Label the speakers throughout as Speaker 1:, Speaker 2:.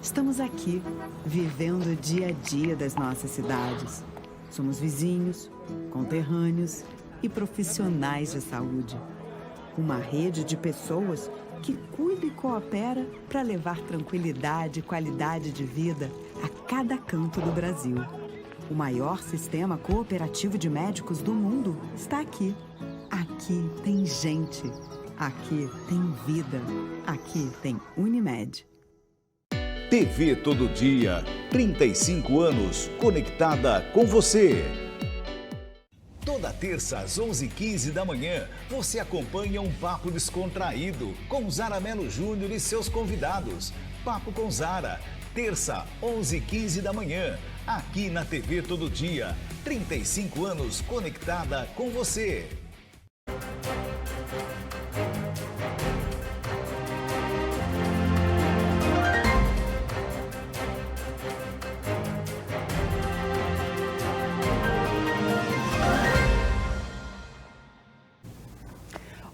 Speaker 1: Estamos aqui, vivendo o dia a dia das nossas cidades. Somos vizinhos, conterrâneos e profissionais de saúde. Uma rede de pessoas que cuida e coopera para levar tranquilidade e qualidade de vida a cada canto do Brasil. O maior sistema cooperativo de médicos do mundo está aqui. Aqui tem gente. Aqui tem vida. Aqui tem Unimed.
Speaker 2: TV Todo Dia, 35 anos, conectada com você. Toda terça às 11h15 da manhã, você acompanha um papo descontraído com Zara Mello Júnior e seus convidados. Papo com Zara, terça, 11h15 da manhã, aqui na TV Todo Dia, 35 anos conectada com você.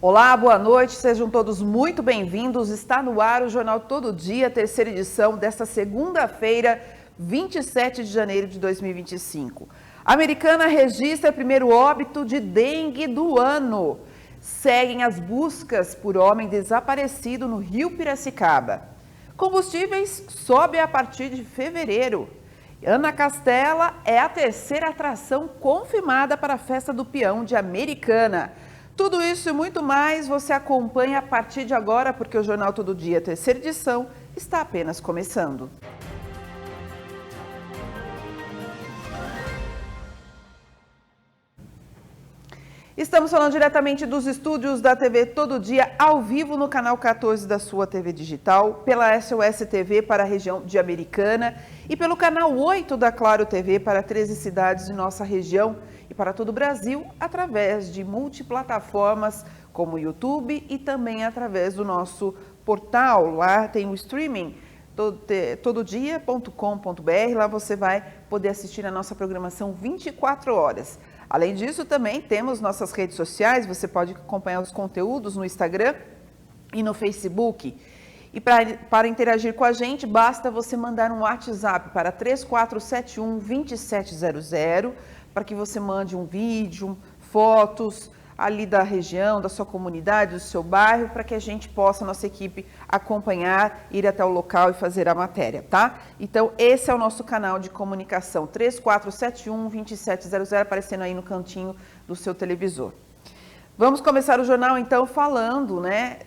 Speaker 3: Olá, boa noite, sejam todos muito bem-vindos. Está no ar o Jornal Todo Dia, terceira edição desta segunda-feira, 27 de janeiro de 2025. A Americana registra o primeiro óbito de dengue do ano. Seguem as buscas por homem desaparecido no Rio Piracicaba. Combustíveis sobe a partir de fevereiro. Ana Castela é a terceira atração confirmada para a Festa do Peão de Americana. Tudo isso e muito mais você acompanha a partir de agora, porque o Jornal Todo Dia, terceira edição, está apenas começando. Estamos falando diretamente dos estúdios da TV Todo Dia, ao vivo no canal 14 da sua TV digital, pela SOS TV para a região de Americana e pelo canal 8 da Claro TV para 13 cidades de nossa região e para todo o Brasil, através de multiplataformas como o YouTube e também através do nosso portal. Lá tem o streaming tododia.com.br, lá você vai poder assistir a nossa programação 24 horas. Além disso, também temos nossas redes sociais, você pode acompanhar os conteúdos no Instagram e no Facebook. E para interagir com a gente, basta você mandar um WhatsApp para 3471-2700, para que você mande um vídeo, fotos ali da região, da sua comunidade, do seu bairro, para que a gente possa, nossa equipe, acompanhar, ir até o local e fazer a matéria, tá? Então, esse é o nosso canal de comunicação, 3471-2700, aparecendo aí no cantinho do seu televisor. Vamos começar o jornal, então, falando, né,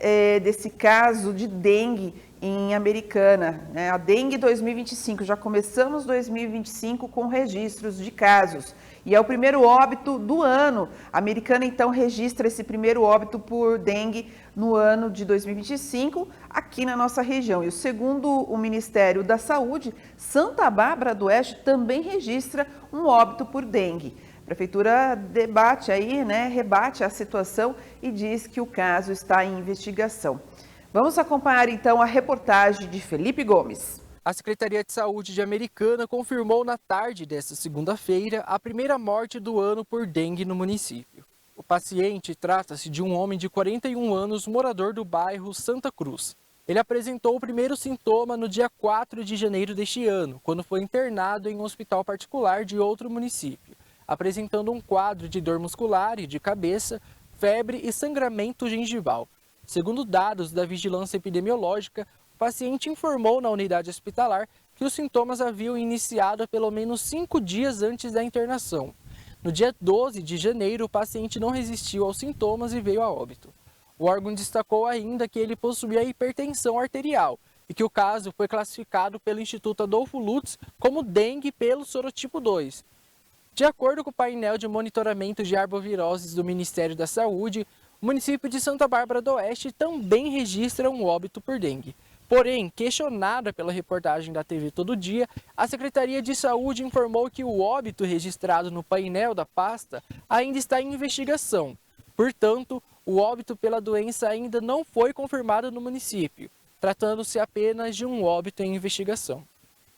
Speaker 3: desse caso de dengue em Americana, né? A dengue 2025, já começamos 2025 com registros de casos. E é o primeiro óbito do ano. A Americana, então, registra esse primeiro óbito por dengue no ano de 2025, aqui na nossa região. E segundo o Ministério da Saúde, Santa Bárbara do Oeste também registra um óbito por dengue. A Prefeitura debate aí, né, rebate a situação e diz que o caso está em investigação. Vamos acompanhar, então, a reportagem de Felipe Gomes.
Speaker 4: A Secretaria de Saúde de Americana confirmou na tarde desta segunda-feira a primeira morte do ano por dengue no município. O paciente trata-se de um homem de 41 anos, morador do bairro Santa Cruz. Ele apresentou o primeiro sintoma no dia 4 de janeiro deste ano, quando foi internado em um hospital particular de outro município, apresentando um quadro de dor muscular e de cabeça, febre e sangramento gengival. Segundo dados da Vigilância Epidemiológica, o paciente informou na unidade hospitalar que os sintomas haviam iniciado há pelo menos 5 dias antes da internação. No dia 12 de janeiro, o paciente não resistiu aos sintomas e veio a óbito. O órgão destacou ainda que ele possuía hipertensão arterial e que o caso foi classificado pelo Instituto Adolfo Lutz como dengue pelo sorotipo 2. De acordo com o painel de monitoramento de arboviroses do Ministério da Saúde, o município de Santa Bárbara do Oeste também registra um óbito por dengue. Porém, questionada pela reportagem da TV Todo Dia, a Secretaria de Saúde informou que o óbito registrado no painel da pasta ainda está em investigação. Portanto, o óbito pela doença ainda não foi confirmado no município, tratando-se apenas de um óbito em investigação.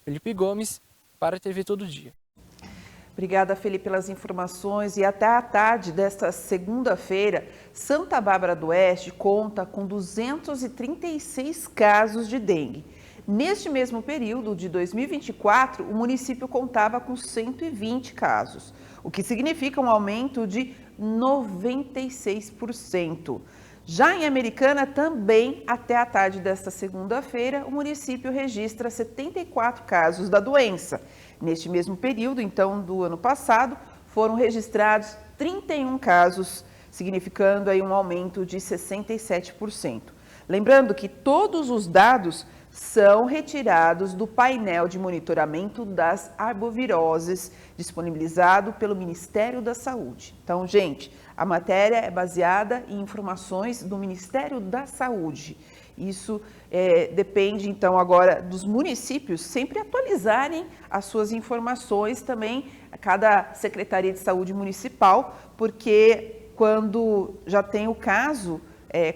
Speaker 4: Felipe Gomes, para a TV Todo Dia.
Speaker 3: Obrigada, Felipe, pelas informações. E até a tarde desta segunda-feira, Santa Bárbara do Oeste conta com 236 casos de dengue. Neste mesmo período de 2024, o município contava com 120 casos, o que significa um aumento de 96%. Já em Americana, também até a tarde desta segunda-feira, o município registra 74 casos da doença. Neste mesmo período, então, do ano passado, foram registrados 31 casos, significando aí um aumento de 67%. Lembrando que todos os dados são retirados do painel de monitoramento das arboviroses disponibilizado pelo Ministério da Saúde. Então, gente, a matéria é baseada em informações do Ministério da Saúde. Isso depende, então, agora dos municípios sempre atualizarem as suas informações também, cada Secretaria de Saúde Municipal, porque quando já tem o caso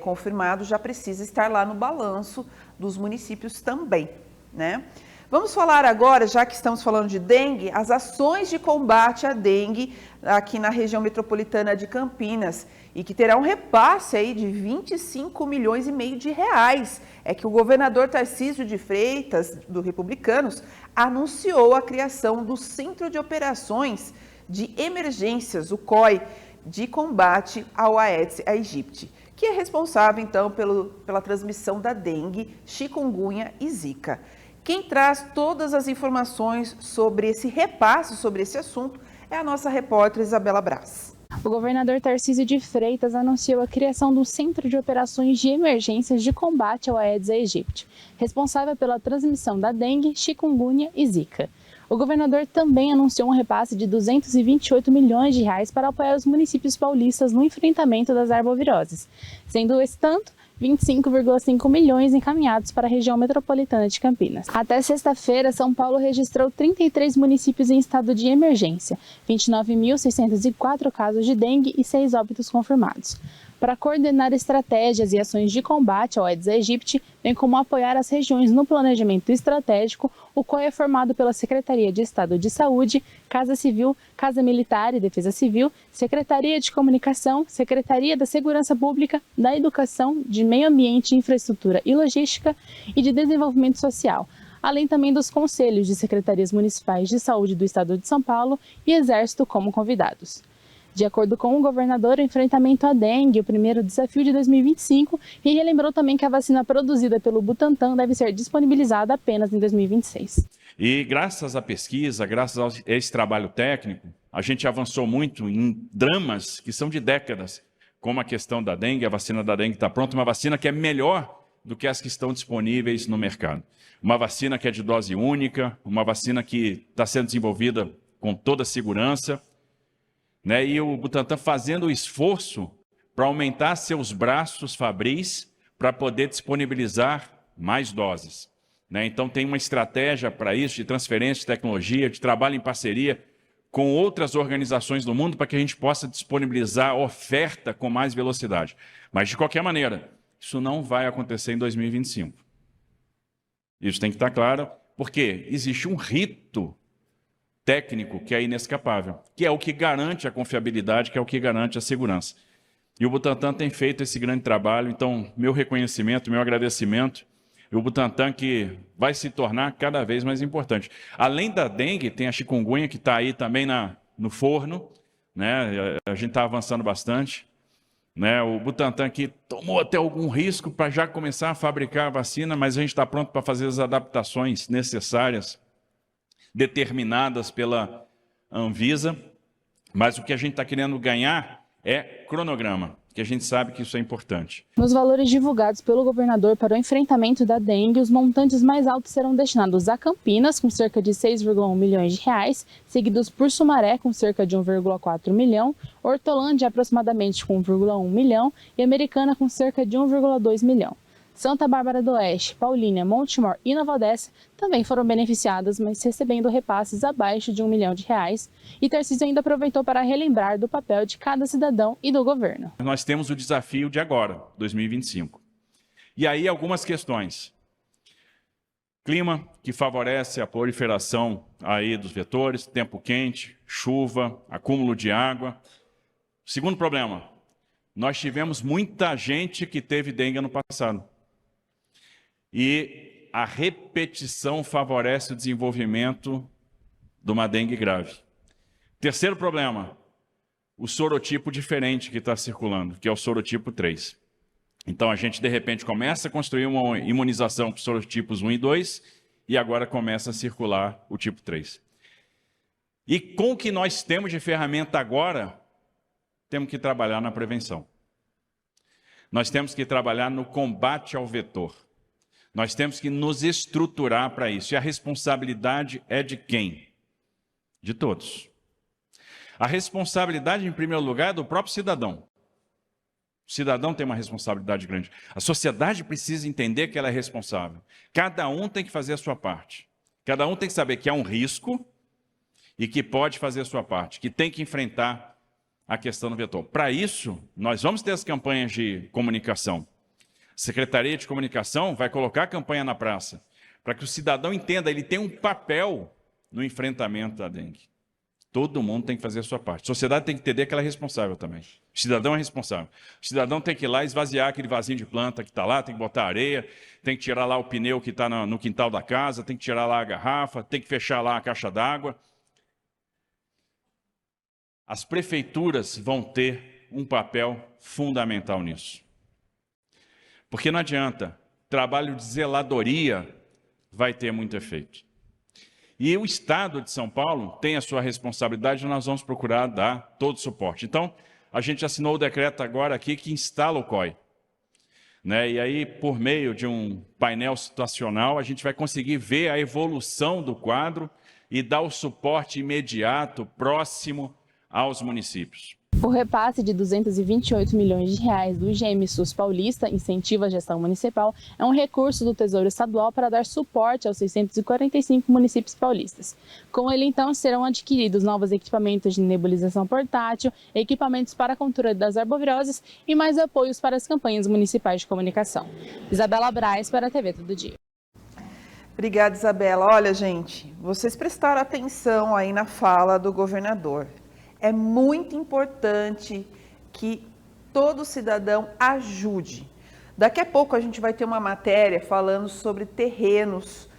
Speaker 3: confirmado, já precisa estar lá no balanço dos municípios também, né? Vamos falar agora, já que estamos falando de dengue, as ações de combate à dengue aqui na região metropolitana de Campinas e que terá um repasse aí de 25 milhões e meio de reais. É que o governador Tarcísio de Freitas, do Republicanos, anunciou a criação do Centro de Operações de Emergências, o COI, de combate ao Aedes aegypti, que é responsável, então, pela transmissão da dengue, chikungunya e zika. Quem traz todas as informações sobre esse repasse, sobre esse assunto, é a nossa repórter Isabela Braz.
Speaker 5: O governador Tarcísio de Freitas anunciou a criação do Centro de Operações de Emergências de Combate ao Aedes aegypti, responsável pela transmissão da dengue, chikungunya e zika. O governador também anunciou um repasse de 228 milhões de reais para apoiar os municípios paulistas no enfrentamento das arboviroses, sendo esse tanto 25,5 milhões encaminhados para a região metropolitana de Campinas. Até sexta-feira, São Paulo registrou 33 municípios em estado de emergência, 29.604 casos de dengue e 6 óbitos confirmados. Para coordenar estratégias e ações de combate ao Aedes aegypti, bem como apoiar as regiões no planejamento estratégico, o COI é formado pela Secretaria de Estado de Saúde, Casa Civil, Casa Militar e Defesa Civil, Secretaria de Comunicação, Secretaria da Segurança Pública, da Educação, de Meio Ambiente, Infraestrutura e Logística e de Desenvolvimento Social, além também dos conselhos de secretarias municipais de saúde do Estado de São Paulo e Exército como convidados. De acordo com o governador, o enfrentamento à dengue é o primeiro desafio de 2025 e relembrou também que a vacina produzida pelo Butantan deve ser disponibilizada apenas em 2026.
Speaker 6: E graças à pesquisa, graças a esse trabalho técnico, a gente avançou muito em dramas que são de décadas, como a questão da dengue, a vacina da dengue está pronta, uma vacina que é melhor do que as que estão disponíveis no mercado. Uma vacina que é de dose única, uma vacina que está sendo desenvolvida com toda a segurança, né? E o Butantan fazendo o esforço para aumentar seus braços fabris para poder disponibilizar mais doses, né? Então tem uma estratégia para isso, de transferência de tecnologia, de trabalho em parceria com outras organizações do mundo para que a gente possa disponibilizar oferta com mais velocidade. Mas, de qualquer maneira, isso não vai acontecer em 2025. Isso tem que estar claro, porque existe um rito técnico que é inescapável, que é o que garante a confiabilidade, que é o que garante a segurança. E o Butantan tem feito esse grande trabalho, então meu reconhecimento, meu agradecimento, e o Butantan que vai se tornar cada vez mais importante. Além da dengue, tem a chikungunya que está aí também no forno, né? A gente está avançando bastante, né? O Butantan que tomou até algum risco para já começar a fabricar a vacina, mas a gente está pronto para fazer as adaptações necessárias, determinadas pela Anvisa, mas o que a gente está querendo ganhar é cronograma, que a gente sabe que isso é importante.
Speaker 5: Nos valores divulgados pelo governador para o enfrentamento da dengue, os montantes mais altos serão destinados a Campinas, com cerca de 6,1 milhões de reais, seguidos por Sumaré, com cerca de 1,4 milhão, Hortolândia, aproximadamente com 1,1 milhão, e Americana, com cerca de 1,2 milhão. Santa Bárbara do Oeste, Paulínia, Montemor e Nova Odessa também foram beneficiadas, mas recebendo repasses abaixo de 1 milhão de reais. E Tarcísio ainda aproveitou para relembrar do papel de cada cidadão e do governo.
Speaker 6: Nós temos o desafio de agora, 2025. E aí algumas questões. Clima, que favorece a proliferação aí dos vetores, tempo quente, chuva, acúmulo de água. Segundo problema, nós tivemos muita gente que teve dengue ano passado. E a repetição favorece o desenvolvimento de uma dengue grave. Terceiro problema, o sorotipo diferente que está circulando, que é o sorotipo 3. Então, a gente, de repente, começa a construir uma imunização para os sorotipos 1 e 2 e agora começa a circular o tipo 3. E com o que nós temos de ferramenta agora, temos que trabalhar na prevenção. Nós temos que trabalhar no combate ao vetor. Nós temos que nos estruturar para isso. E a responsabilidade é de quem? De todos. A responsabilidade, em primeiro lugar, é do próprio cidadão. O cidadão tem uma responsabilidade grande. A sociedade precisa entender que ela é responsável. Cada um tem que fazer a sua parte. Cada um tem que saber que há um risco e que pode fazer a sua parte, que tem que enfrentar a questão do vetor. Para isso, nós vamos ter as campanhas de comunicação. A Secretaria de Comunicação vai colocar a campanha na praça, para que o cidadão entenda, ele tem um papel no enfrentamento da dengue. Todo mundo tem que fazer a sua parte. A sociedade tem que entender que ela é responsável também. O cidadão é responsável. O cidadão tem que ir lá esvaziar aquele vasinho de planta que está lá, tem que botar areia, tem que tirar lá o pneu que está no quintal da casa, tem que tirar lá a garrafa, tem que fechar lá a caixa d'água. As prefeituras vão ter um papel fundamental nisso. Porque não adianta, trabalho de zeladoria vai ter muito efeito. E o Estado de São Paulo tem a sua responsabilidade, nós vamos procurar dar todo o suporte. Então, a gente assinou o decreto agora aqui que instala o COI. E aí, por meio de um painel situacional, a gente vai conseguir ver a evolução do quadro e dar o suporte imediato, próximo aos municípios.
Speaker 5: O repasse de R$ 228 milhões do IGM-SUS paulista, Incentivo à Gestão Municipal, é um recurso do Tesouro Estadual para dar suporte aos 645 municípios paulistas. Com ele, então, serão adquiridos novos equipamentos de nebulização portátil, equipamentos para a controle das arboviroses e mais apoios para as campanhas municipais de comunicação. Isabela Braz para a TV Todo Dia.
Speaker 3: Obrigada, Isabela. Olha, gente, vocês prestaram atenção aí na fala do governador. É muito importante que todo cidadão ajude. Daqui a pouco a gente vai ter uma matéria falando sobre terrenos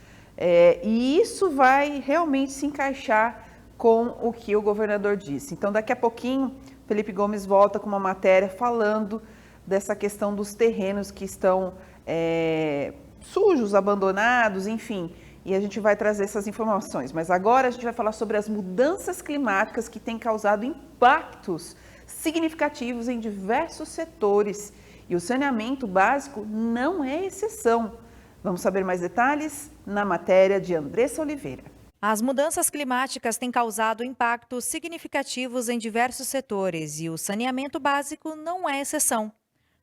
Speaker 3: e isso vai realmente se encaixar com o que o governador disse. Então, daqui a pouquinho, Felipe Gomes volta com uma matéria falando dessa questão dos terrenos que estão sujos, abandonados, enfim. E a gente vai trazer essas informações. Mas agora a gente vai falar sobre as mudanças climáticas que têm causado impactos significativos em diversos setores. E o saneamento básico não é exceção. Vamos saber mais detalhes na matéria de Andressa Oliveira.
Speaker 7: As mudanças climáticas têm causado impactos significativos em diversos setores e o saneamento básico não é exceção.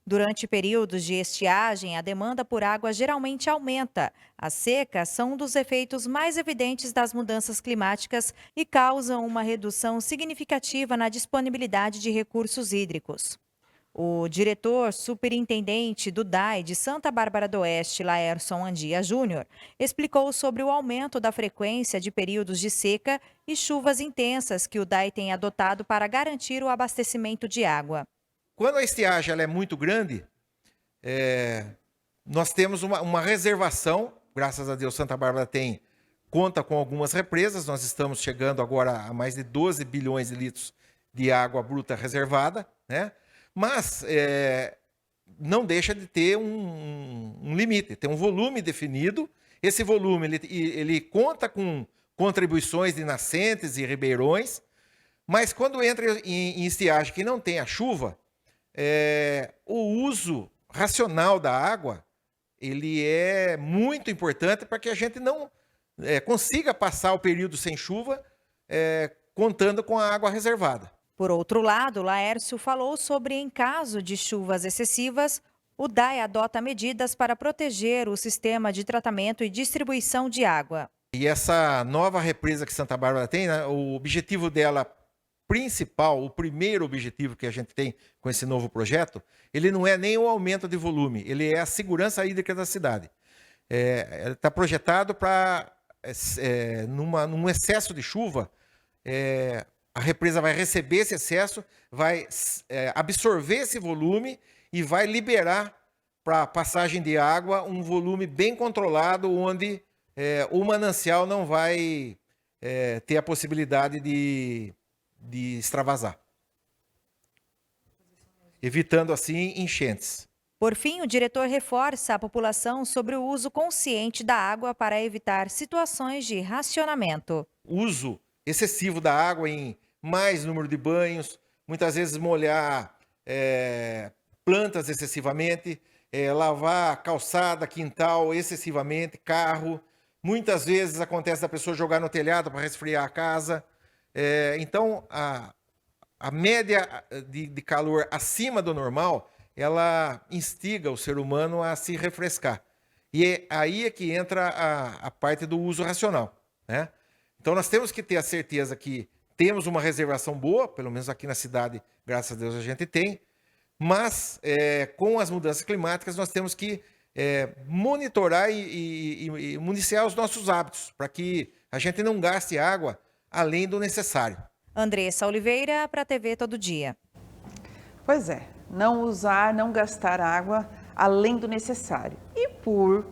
Speaker 7: Durante períodos de estiagem, a demanda por água geralmente aumenta. As secas são um dos efeitos mais evidentes das mudanças climáticas e causam uma redução significativa na disponibilidade de recursos hídricos. O diretor superintendente do DAI de Santa Bárbara do Oeste, Laércio Andia Júnior, explicou sobre o aumento da frequência de períodos de seca e chuvas intensas que o DAI tem adotado para garantir o abastecimento de água.
Speaker 8: Quando a estiagem ela é muito grande, nós temos uma reservação, graças a Deus Santa Bárbara conta com algumas represas, nós estamos chegando agora a mais de 12 bilhões de litros de água bruta reservada, né? Mas não deixa de ter um limite, tem um volume definido, esse volume ele conta com contribuições de nascentes e ribeirões, mas quando entra em estiagem que não tem a chuva, o uso racional da água ele é muito importante para que a gente não consiga passar o período sem chuva contando com a água reservada.
Speaker 7: Por outro lado, Laércio falou sobre, em caso de chuvas excessivas, o DAI adota medidas para proteger o sistema de tratamento e distribuição de água.
Speaker 8: E essa nova represa que Santa Bárbara tem, né, o objetivo dela principal, o primeiro objetivo que a gente tem com esse novo projeto, ele não é nem o aumento de volume, ele é a segurança hídrica da cidade. Está projetado para, num excesso de chuva, a represa vai receber esse excesso, vai absorver esse volume e vai liberar para passagem de água, um volume bem controlado, onde o manancial não vai ter a possibilidade de extravasar, evitando assim enchentes.
Speaker 7: Por fim, o diretor reforça a população sobre o uso consciente da água para evitar situações de racionamento.
Speaker 8: Uso excessivo da água em mais número de banhos, muitas vezes molhar plantas excessivamente, lavar calçada, quintal excessivamente, carro. Muitas vezes acontece da pessoa jogar no telhado para resfriar a casa. Então, a média de calor acima do normal, ela instiga o ser humano a se refrescar. E aí é que entra a parte do uso racional, né? Então, nós temos que ter a certeza que temos uma reservação boa, pelo menos aqui na cidade, graças a Deus, a gente tem, mas com as mudanças climáticas, nós temos que monitorar e municiar os nossos hábitos, para que a gente não gaste água além do necessário.
Speaker 7: Andressa Oliveira, para a TV Todo Dia.
Speaker 3: Pois é, não usar, não gastar água além do necessário. E por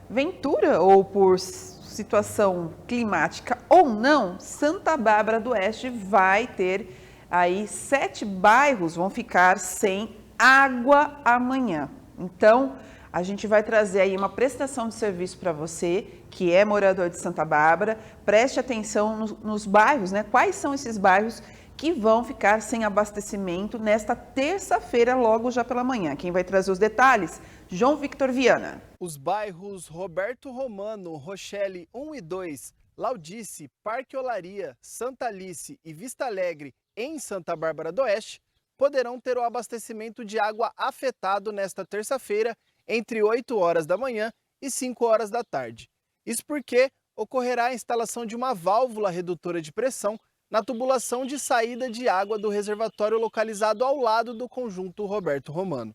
Speaker 3: ventura ou por situação climática ou não, Santa Bárbara do Oeste vai ter aí 7 bairros vão ficar sem água amanhã. Então, a gente vai trazer aí uma prestação de serviço para você, que é morador de Santa Bárbara. Preste atenção nos bairros, né? Quais são esses bairros que vão ficar sem abastecimento nesta terça-feira, logo já pela manhã. Quem vai trazer os detalhes? João Victor Viana.
Speaker 9: Os bairros Roberto Romano, Rochelle 1 e 2, Laudice, Parque Olaria, Santa Alice e Vista Alegre, em Santa Bárbara do Oeste, poderão ter o abastecimento de água afetado nesta terça-feira, entre 8 horas da manhã e 5 horas da tarde. Isso porque ocorrerá a instalação de uma válvula redutora de pressão na tubulação de saída de água do reservatório localizado ao lado do conjunto Roberto Romano.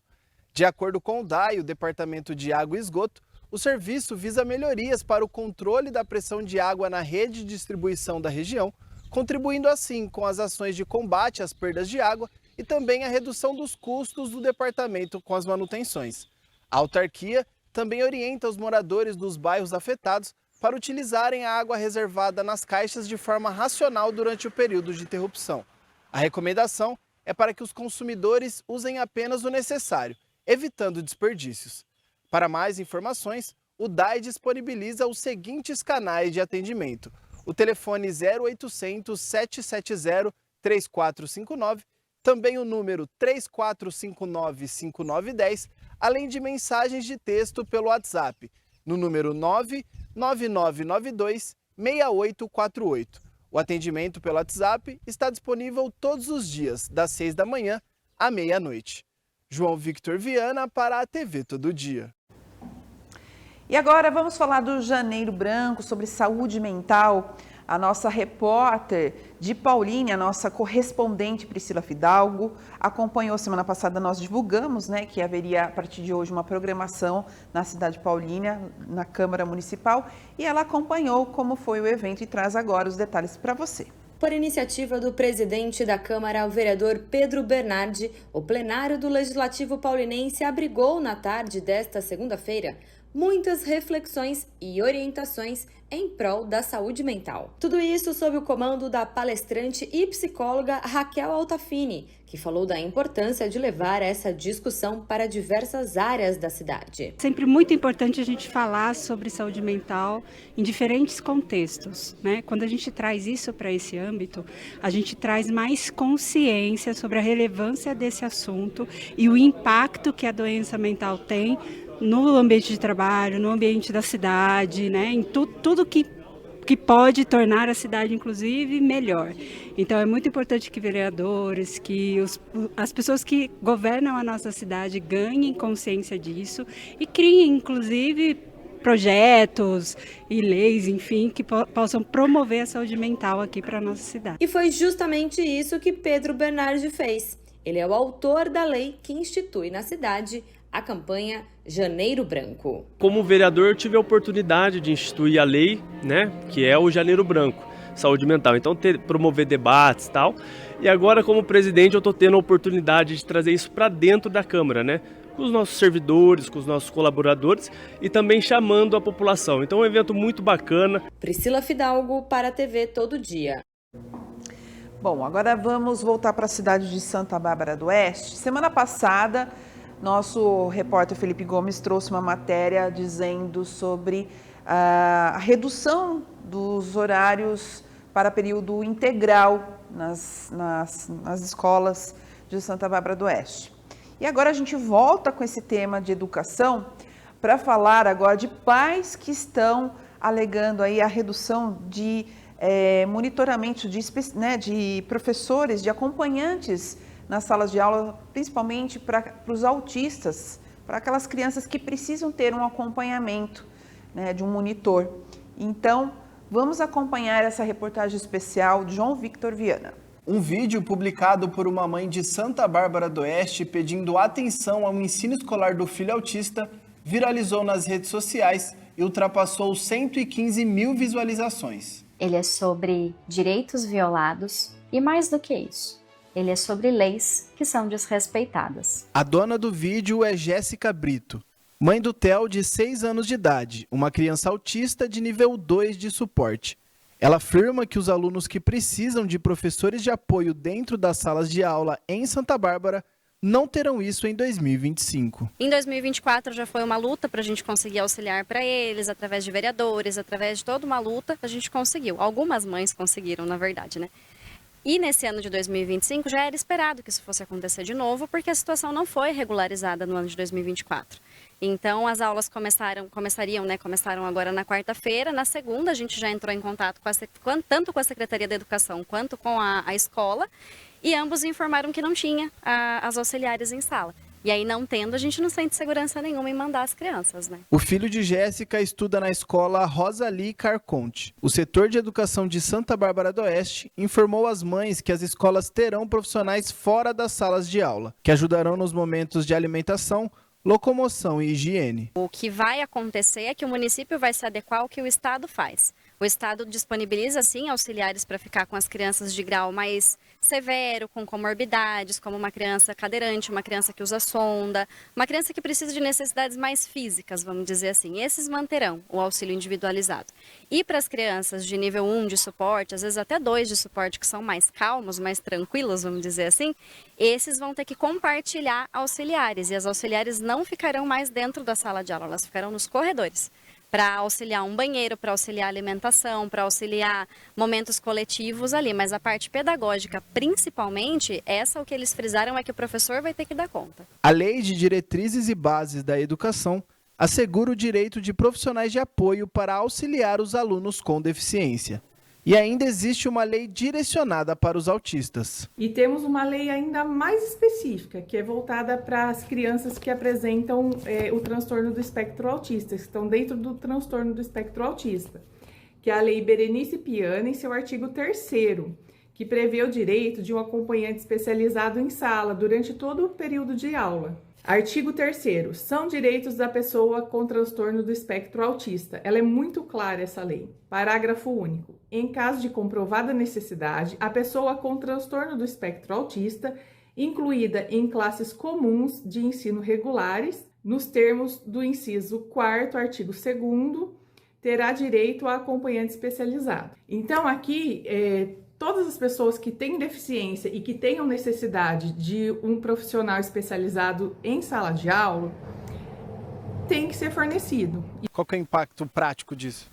Speaker 9: De acordo com o DAI, o Departamento de Água e Esgoto, o serviço visa melhorias para o controle da pressão de água na rede de distribuição da região, contribuindo assim com as ações de combate às perdas de água e também a redução dos custos do departamento com as manutenções. A autarquia também orienta os moradores dos bairros afetados para utilizarem a água reservada nas caixas de forma racional durante o período de interrupção. A recomendação é para que os consumidores usem apenas o necessário, evitando desperdícios. Para mais informações, o DAI disponibiliza os seguintes canais de atendimento: o telefone 0800 770 3459, também o número 3459 5910, além de mensagens de texto pelo WhatsApp, no número 99992 6848. O atendimento pelo WhatsApp está disponível todos os dias, das 6 da manhã à meia-noite. João Victor Viana para a TV Todo Dia.
Speaker 3: E agora vamos falar do Janeiro Branco, sobre saúde mental. A nossa repórter de Paulínia, a nossa correspondente Priscila Fidalgo, acompanhou semana passada, nós divulgamos, né, que haveria a partir de hoje uma programação na cidade de Paulínia, na Câmara Municipal, e ela acompanhou como foi o evento e traz agora os detalhes para você.
Speaker 10: Por iniciativa do presidente da Câmara, o vereador Pedro Bernardi, o plenário do Legislativo paulinense abrigou na tarde desta segunda-feira muitas reflexões e orientações em prol da saúde mental. Tudo isso sob o comando da palestrante e psicóloga Raquel Altafini, que falou da importância de levar essa discussão para diversas áreas da cidade.
Speaker 11: Sempre muito importante a gente falar sobre saúde mental em diferentes contextos, né? Quando a gente traz isso para esse âmbito, a gente traz mais consciência sobre a relevância desse assunto e o impacto que a doença mental tem no ambiente de trabalho, no ambiente da cidade, né? Em tudo que pode tornar a cidade, inclusive, melhor. Então, é muito importante que vereadores, que as pessoas que governam a nossa cidade ganhem consciência disso e criem, inclusive, projetos e leis, enfim, que possam promover a saúde mental aqui para a nossa cidade.
Speaker 10: E foi justamente isso que Pedro Bernardi fez. Ele é o autor da lei que institui na cidade a campanha Janeiro Branco.
Speaker 12: Como vereador, eu tive a oportunidade de instituir a lei, né, que é o Janeiro Branco, saúde mental. Então, promover debates e tal. E agora, como presidente, eu estou tendo a oportunidade de trazer isso para dentro da Câmara, né, com os nossos servidores, com os nossos colaboradores e também chamando a população. Então é um evento muito bacana.
Speaker 10: Priscila Fidalgo para a TV Todo Dia.
Speaker 3: Bom, agora vamos voltar para a cidade de Santa Bárbara do Oeste. Semana passada, nosso repórter Felipe Gomes trouxe uma matéria dizendo sobre a redução dos horários para período integral nas escolas de Santa Bárbara do Oeste. E agora a gente volta com esse tema de educação para falar agora de pais que estão alegando aí a redução de monitoramento de professores, de acompanhantes nas salas de aula, principalmente para os autistas, para aquelas crianças que precisam ter um acompanhamento, né, de um monitor. Então, vamos acompanhar essa reportagem especial de João Victor Viana.
Speaker 9: Um vídeo publicado por uma mãe de Santa Bárbara do Oeste pedindo atenção ao ensino escolar do filho autista viralizou nas redes sociais e ultrapassou 115 mil visualizações.
Speaker 13: Ele é sobre direitos violados e, mais do que isso, ele é sobre leis que são desrespeitadas.
Speaker 9: A dona do vídeo é Jéssica Brito, mãe do Theo, de 6 anos de idade, uma criança autista de nível 2 de suporte. Ela afirma que os alunos que precisam de professores de apoio dentro das salas de aula em Santa Bárbara não terão isso em 2025.
Speaker 14: Em 2024 já foi uma luta para a gente conseguir auxiliar para eles, através de vereadores, através de toda uma luta, a gente conseguiu. Algumas mães conseguiram, na verdade, né? E nesse ano de 2025 já era esperado que isso fosse acontecer de novo, porque a situação não foi regularizada no ano de 2024. Então as aulas começaram agora na quarta-feira. Na segunda a gente já entrou em contato tanto com a Secretaria da Educação quanto com a escola, e ambos informaram que não tinha as auxiliares em sala. E aí, não tendo, a gente não sente segurança nenhuma em mandar as crianças, né?
Speaker 9: O filho de Jéssica estuda na escola Rosalie Carconte. O setor de educação de Santa Bárbara do Oeste informou às mães que as escolas terão profissionais fora das salas de aula, que ajudarão nos momentos de alimentação, locomoção e higiene.
Speaker 14: O que vai acontecer é que o município vai se adequar ao que o Estado faz. O Estado disponibiliza, sim, auxiliares para ficar com as crianças de grau mais severo, com comorbidades, como uma criança cadeirante, uma criança que usa sonda, uma criança que precisa de necessidades mais físicas, vamos dizer assim. Esses manterão o auxílio individualizado. E para as crianças de nível 1 de suporte, às vezes até 2 de suporte, que são mais calmos, mais tranquilos, vamos dizer assim, esses vão ter que compartilhar auxiliares. E as auxiliares não ficarão mais dentro da sala de aula, elas ficarão nos corredores, para auxiliar um banheiro, para auxiliar alimentação, para auxiliar momentos coletivos ali. Mas a parte pedagógica, principalmente, o que eles frisaram é que o professor vai ter que dar conta.
Speaker 9: A Lei de Diretrizes e Bases da Educação assegura o direito de profissionais de apoio para auxiliar os alunos com deficiência. E ainda existe uma lei direcionada para os autistas.
Speaker 15: E temos uma lei ainda mais específica, que é voltada para as crianças que apresentam o transtorno do espectro autista, que estão dentro do transtorno do espectro autista, que é a Lei Berenice Piana, em seu artigo 3º, que prevê o direito de um acompanhante especializado em sala durante todo o período de aula. Artigo 3º, são direitos da pessoa com transtorno do espectro autista. Ela é muito clara, essa lei. Parágrafo único. Em caso de comprovada necessidade, a pessoa com transtorno do espectro autista, incluída em classes comuns de ensino regulares, nos termos do inciso 4º, artigo 2º, terá direito a acompanhante especializado. Então, aqui, todas as pessoas que têm deficiência e que tenham necessidade de um profissional especializado em sala de aula, tem que ser fornecido.
Speaker 9: Qual que é o impacto prático disso?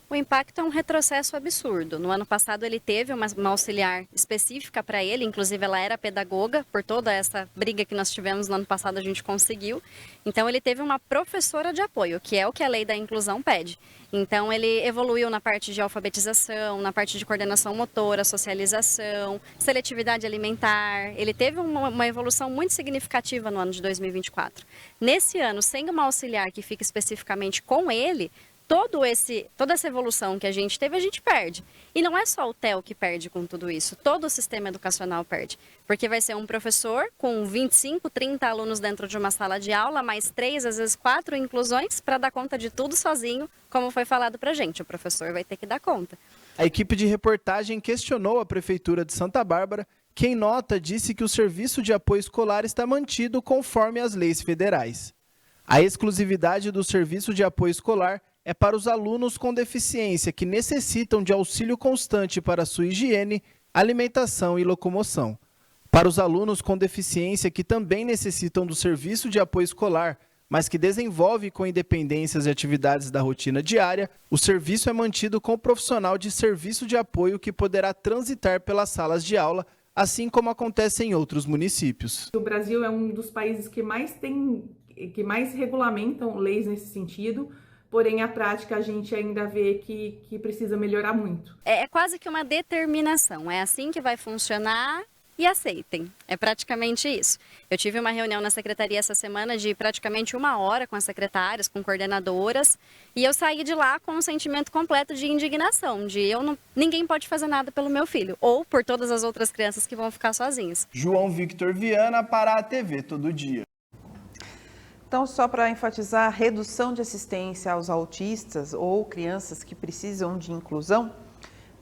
Speaker 14: O impacto é um retrocesso absurdo. No ano passado ele teve uma auxiliar específica para ele, inclusive ela era pedagoga, por toda essa briga que nós tivemos no ano passado a gente conseguiu. Então ele teve uma professora de apoio, que é o que a lei da inclusão pede. Então ele evoluiu na parte de alfabetização, na parte de coordenação motora, socialização, seletividade alimentar. Ele teve uma evolução muito significativa no ano de 2024. Nesse ano, sem uma auxiliar que fique especificamente com ele, toda essa evolução que a gente teve, a gente perde. E não é só o Theo que perde com tudo isso, todo o sistema educacional perde. Porque vai ser um professor com 25, 30 alunos dentro de uma sala de aula, mais 3, às vezes 4 inclusões, para dar conta de tudo sozinho, como foi falado pra gente. O professor vai ter que dar conta.
Speaker 9: A equipe de reportagem questionou a Prefeitura de Santa Bárbara, Quem nota disse que o serviço de apoio escolar está mantido conforme as leis federais. A exclusividade do serviço de apoio escolar é para os alunos com deficiência que necessitam de auxílio constante para sua higiene, alimentação e locomoção. Para os alunos com deficiência que também necessitam do serviço de apoio escolar, mas que desenvolve com independência as atividades da rotina diária, o serviço é mantido com o profissional de serviço de apoio que poderá transitar pelas salas de aula, assim como acontece em outros municípios.
Speaker 15: O Brasil é um dos países que mais regulamentam leis nesse sentido, porém a prática a gente ainda vê que precisa melhorar muito.
Speaker 14: É quase que uma determinação, é assim que vai funcionar e aceitem, é praticamente isso. Eu tive uma reunião na secretaria essa semana de praticamente 1 hora com as secretárias, com coordenadoras, e eu saí de lá com um sentimento completo de indignação, de ninguém pode fazer nada pelo meu filho, ou por todas as outras crianças que vão ficar sozinhas.
Speaker 9: João Victor Viana para a TV Todo Dia.
Speaker 3: Então, só para enfatizar, a redução de assistência aos autistas ou crianças que precisam de inclusão,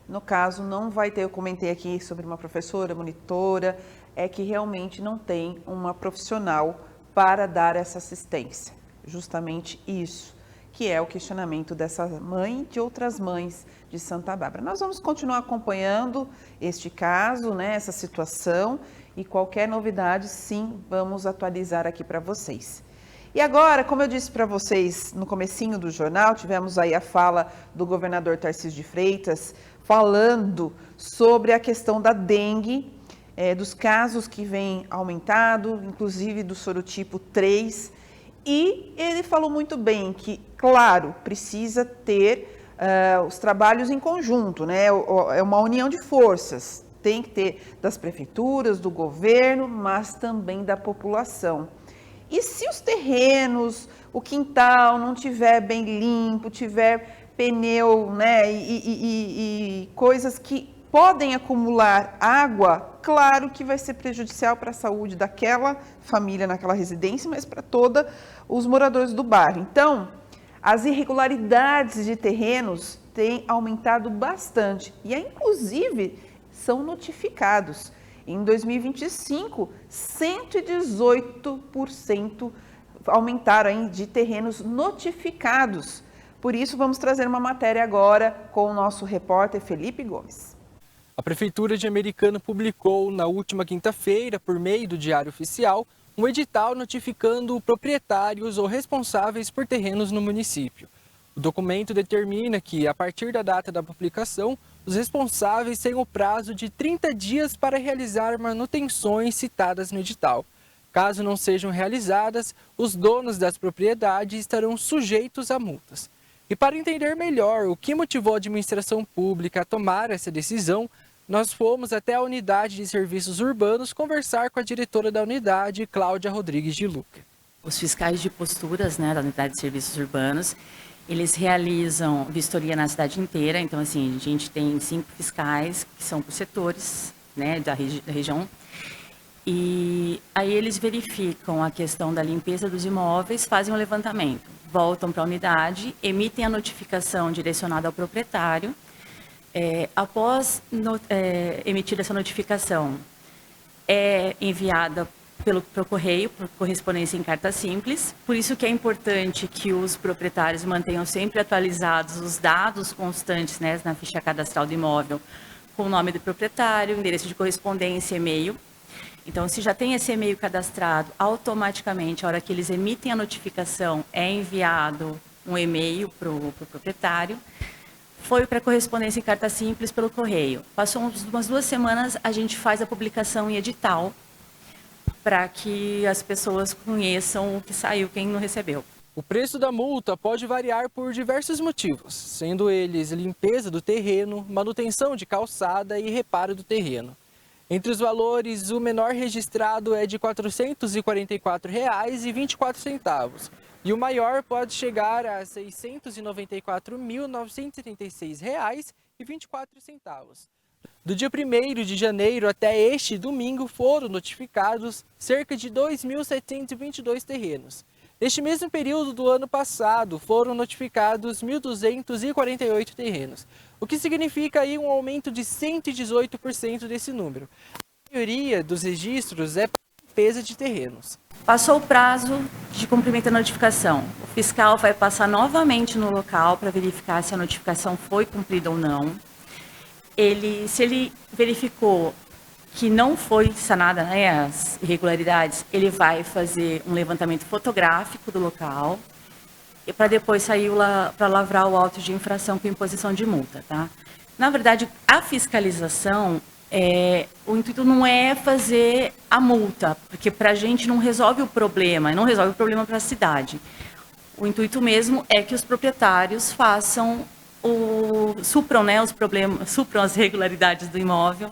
Speaker 3: no caso, não vai ter, eu comentei aqui sobre uma professora, monitora, é que realmente não tem uma profissional para dar essa assistência. Justamente isso, que é o questionamento dessa mãe e de outras mães de Santa Bárbara. Nós vamos continuar acompanhando este caso, né, essa situação, e qualquer novidade, sim, vamos atualizar aqui para vocês. E agora, como eu disse para vocês no comecinho do jornal, tivemos aí a fala do governador Tarcísio de Freitas falando sobre a questão da dengue, dos casos que vem aumentado, inclusive do sorotipo 3, e ele falou muito bem que, claro, precisa ter os trabalhos em conjunto, né? É uma união de forças, tem que ter das prefeituras, do governo, mas também da população. E se os terrenos, o quintal não tiver bem limpo, tiver pneu, né, e coisas que podem acumular água, claro que vai ser prejudicial para a saúde daquela família naquela residência, mas para todos os moradores do bairro. Então, as irregularidades de terrenos têm aumentado bastante e, inclusive, são notificados. Em 2025, 118% aumentaram de terrenos notificados. Por isso, vamos trazer uma matéria agora com o nosso repórter Felipe Gomes.
Speaker 4: A Prefeitura de Americana publicou na última quinta-feira, por meio do Diário Oficial, um edital notificando proprietários ou responsáveis por terrenos no município. O documento determina que, a partir da data da publicação, os responsáveis têm o prazo de 30 dias para realizar manutenções citadas no edital. Caso não sejam realizadas, os donos das propriedades estarão sujeitos a multas. E para entender melhor o que motivou a administração pública a tomar essa decisão, nós fomos até a Unidade de Serviços Urbanos conversar com a diretora da unidade, Cláudia Rodrigues de Luca.
Speaker 16: Os fiscais de posturas, né, da Unidade de Serviços Urbanos, eles realizam vistoria na cidade inteira. Então, assim, a gente tem 5 fiscais que são por setores, né, da região. E aí eles verificam a questão da limpeza dos imóveis, fazem um levantamento, voltam para a unidade, emitem a notificação direcionada ao proprietário. Após emitida essa notificação, é enviada pelo correio, por correspondência em carta simples. Por isso que é importante que os proprietários mantenham sempre atualizados os dados constantes, né, na ficha cadastral do imóvel, com o nome do proprietário, endereço de correspondência, e-mail. Então, se já tem esse e-mail cadastrado, automaticamente, a hora que eles emitem a notificação, é enviado um e-mail para o proprietário. Foi para correspondência em carta simples pelo correio. Passou umas 2 semanas, a gente faz a publicação em edital, para que as pessoas conheçam o que saiu, quem não recebeu.
Speaker 4: O preço da multa pode variar por diversos motivos, sendo eles limpeza do terreno, manutenção de calçada e reparo do terreno. Entre os valores, o menor registrado é de R$ 444,24 e o maior pode chegar a R$ 694.936,24. Do dia 1º de janeiro até este domingo foram notificados cerca de 2.722 terrenos. Neste mesmo período do ano passado foram notificados 1.248 terrenos, o que significa aí um aumento de 118% desse número. maioria dos registros é para limpeza de terrenos.
Speaker 16: Passou o prazo de cumprimento da notificação. O fiscal vai passar novamente no local para verificar se a notificação foi cumprida ou não. Se ele verificou que não foi sanada, né, as irregularidades, ele vai fazer um levantamento fotográfico do local e para depois sair para lavrar o auto de infração com imposição de multa, tá? Na verdade, a fiscalização, o intuito não é fazer a multa, porque para a gente não resolve o problema, não resolve o problema para a cidade. O intuito mesmo é que os proprietários supram, né, os problemas, supram as irregularidades do imóvel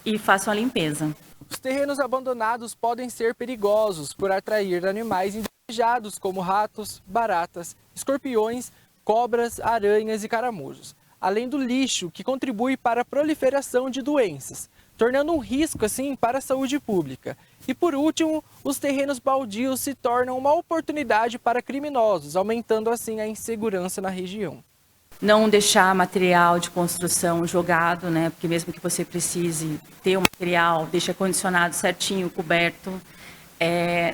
Speaker 16: e façam a limpeza.
Speaker 4: Os terrenos abandonados podem ser perigosos por atrair animais indesejados como ratos, baratas, escorpiões, cobras, aranhas e caramujos, além do lixo que contribui para a proliferação de doenças, tornando um risco assim para a saúde pública. E por último, os terrenos baldios se tornam uma oportunidade para criminosos, aumentando assim a insegurança na região.
Speaker 16: Não deixar material de construção jogado, né? Porque mesmo que você precise ter o material, deixa condicionado certinho, coberto.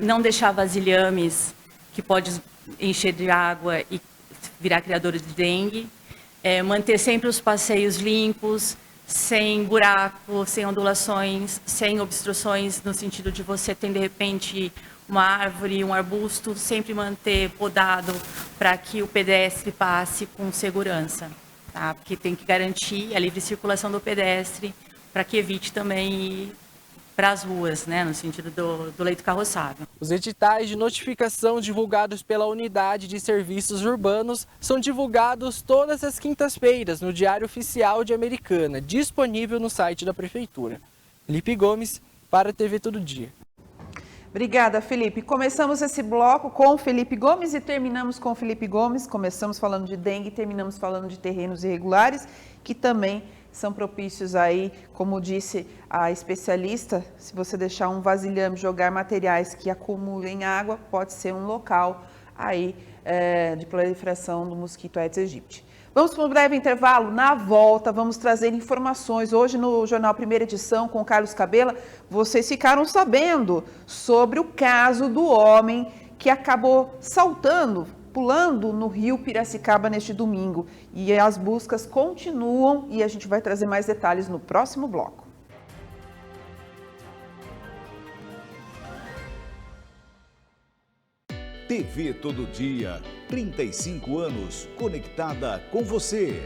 Speaker 16: Não deixar vasilhames que pode encher de água e virar criadores de dengue. Manter sempre os passeios limpos, sem buraco, sem ondulações, sem obstruções, no sentido de você ter, de repente, uma árvore, um arbusto, sempre manter podado para que o pedestre passe com segurança, tá? Porque tem que garantir a livre circulação do pedestre para que evite também ir para as ruas, né, no sentido do leito carroçável.
Speaker 4: Os editais de notificação divulgados pela Unidade de Serviços Urbanos são divulgados todas as quintas-feiras no Diário Oficial de Americana, disponível no site da Prefeitura. Felipe Gomes, para a TV Todo Dia.
Speaker 3: Obrigada, Felipe. Começamos esse bloco com o Felipe Gomes e terminamos com o Felipe Gomes. Começamos falando de dengue e terminamos falando de terrenos irregulares, que também são propícios aí, como disse a especialista, se você deixar um vasilhame, jogar materiais que acumulem água, pode ser um local aí de proliferação do mosquito Aedes aegypti. Vamos para um breve intervalo. Na volta, vamos trazer informações. Hoje, no Jornal Primeira Edição, com Carlos Cabela, vocês ficaram sabendo sobre o caso do homem que acabou pulando no rio Piracicaba neste domingo. E as buscas continuam e a gente vai trazer mais detalhes no próximo bloco.
Speaker 2: TV Todo Dia, 35 anos, conectada com você.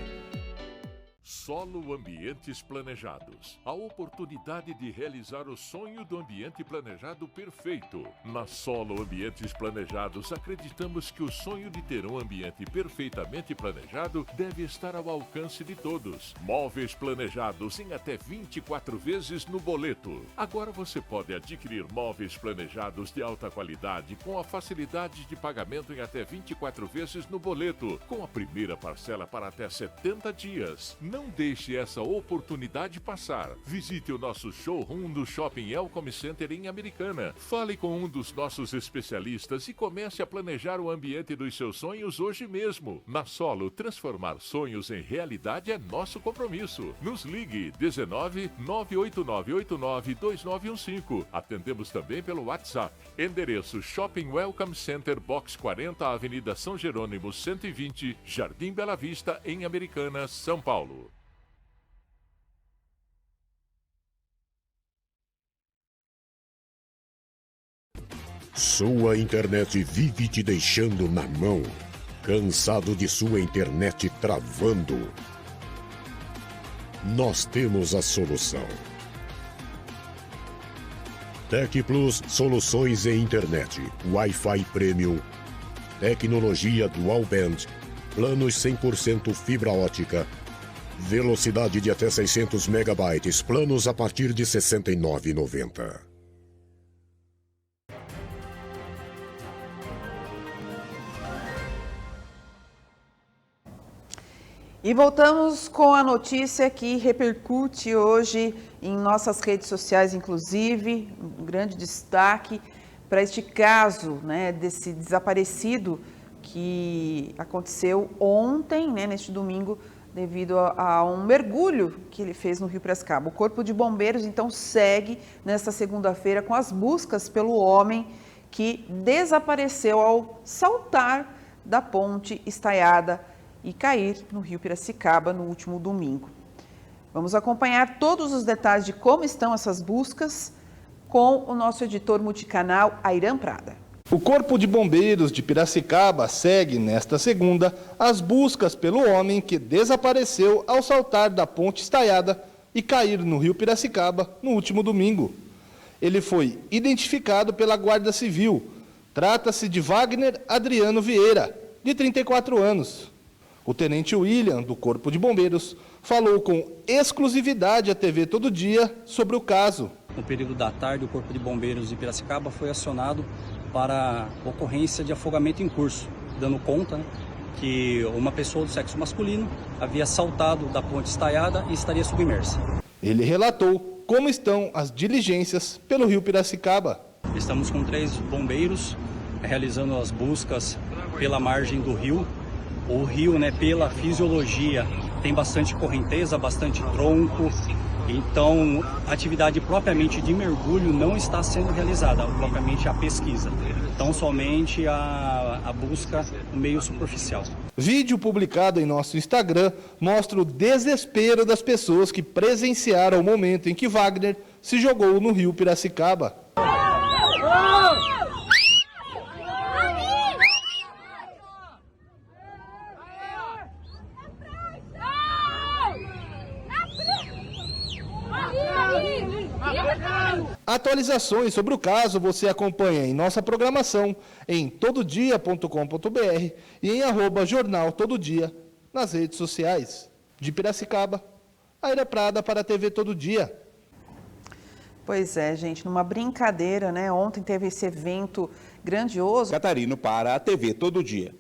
Speaker 17: Solo Ambientes Planejados. A oportunidade de realizar o sonho do ambiente planejado perfeito. Na Solo Ambientes Planejados, acreditamos que o sonho de ter um ambiente perfeitamente planejado deve estar ao alcance de todos. Móveis planejados em até 24 vezes no boleto. Agora você pode adquirir móveis planejados de alta qualidade com a facilidade de pagamento em até 24 vezes no boleto, com a primeira parcela para até 70 dias. Não deixe essa oportunidade passar. Visite o nosso showroom do Shopping Elcom Center em Americana. Fale com um dos nossos especialistas e comece a planejar o ambiente dos seus sonhos hoje mesmo. Na Solo, transformar sonhos em realidade é nosso compromisso. Nos ligue 19 98989 2915. Atendemos também pelo WhatsApp. Endereço Shopping Welcome Center, Box 40, Avenida São Jerônimo 120, Jardim Bela Vista, em Americana, São Paulo.
Speaker 18: Sua internet vive te deixando na mão. Cansado de sua internet travando? Nós temos a solução. Tec Plus Soluções em Internet, Wi-Fi Premium, tecnologia Dual Band, planos 100% fibra ótica, velocidade de até 600 megabytes, planos a partir de R$ 69,90.
Speaker 3: E voltamos com a notícia que repercute hoje em nossas redes sociais, inclusive, um grande destaque para este caso, né, desse desaparecido que aconteceu ontem, né, neste domingo, devido a um mergulho que ele fez no Rio Piracicaba. O Corpo de Bombeiros, então, segue nesta segunda-feira com as buscas pelo homem que desapareceu ao saltar da ponte estaiada e cair no Rio Piracicaba no último domingo. Vamos acompanhar todos os detalhes de como estão essas buscas com o nosso editor multicanal, Airan Prada.
Speaker 19: O Corpo de Bombeiros de Piracicaba segue nesta segunda as buscas pelo homem que desapareceu ao saltar da ponte estaiada e cair no Rio Piracicaba no último domingo. Ele foi identificado pela Guarda Civil. Trata-se de Wagner Adriano Vieira, de 34 anos. O tenente William, do Corpo de Bombeiros, falou com exclusividade à TV Todo Dia sobre o caso.
Speaker 20: No período da tarde, o Corpo de Bombeiros de Piracicaba foi acionado para ocorrência de afogamento em curso, dando conta, né, que uma pessoa do sexo masculino havia saltado da ponte estaiada e estaria submersa.
Speaker 19: Ele relatou como estão as diligências pelo Rio Piracicaba.
Speaker 20: Estamos com 3 bombeiros realizando as buscas pela margem do rio. O rio, né, pela fisiologia, tem bastante correnteza, bastante tronco. Então, a atividade propriamente de mergulho não está sendo realizada, propriamente a pesquisa. Então, somente a busca no meio superficial.
Speaker 19: Vídeo publicado em nosso Instagram mostra o desespero das pessoas que presenciaram o momento em que Wagner se jogou no Rio Piracicaba. Atualizações sobre o caso você acompanha em nossa programação em tododia.com.br e em @jornal Todo Dia nas redes sociais. De Piracicaba, Aira Prada para a TV Todo Dia.
Speaker 3: Pois é, gente, numa brincadeira, né? Ontem teve esse evento grandioso.
Speaker 21: Catarino para a TV Todo Dia.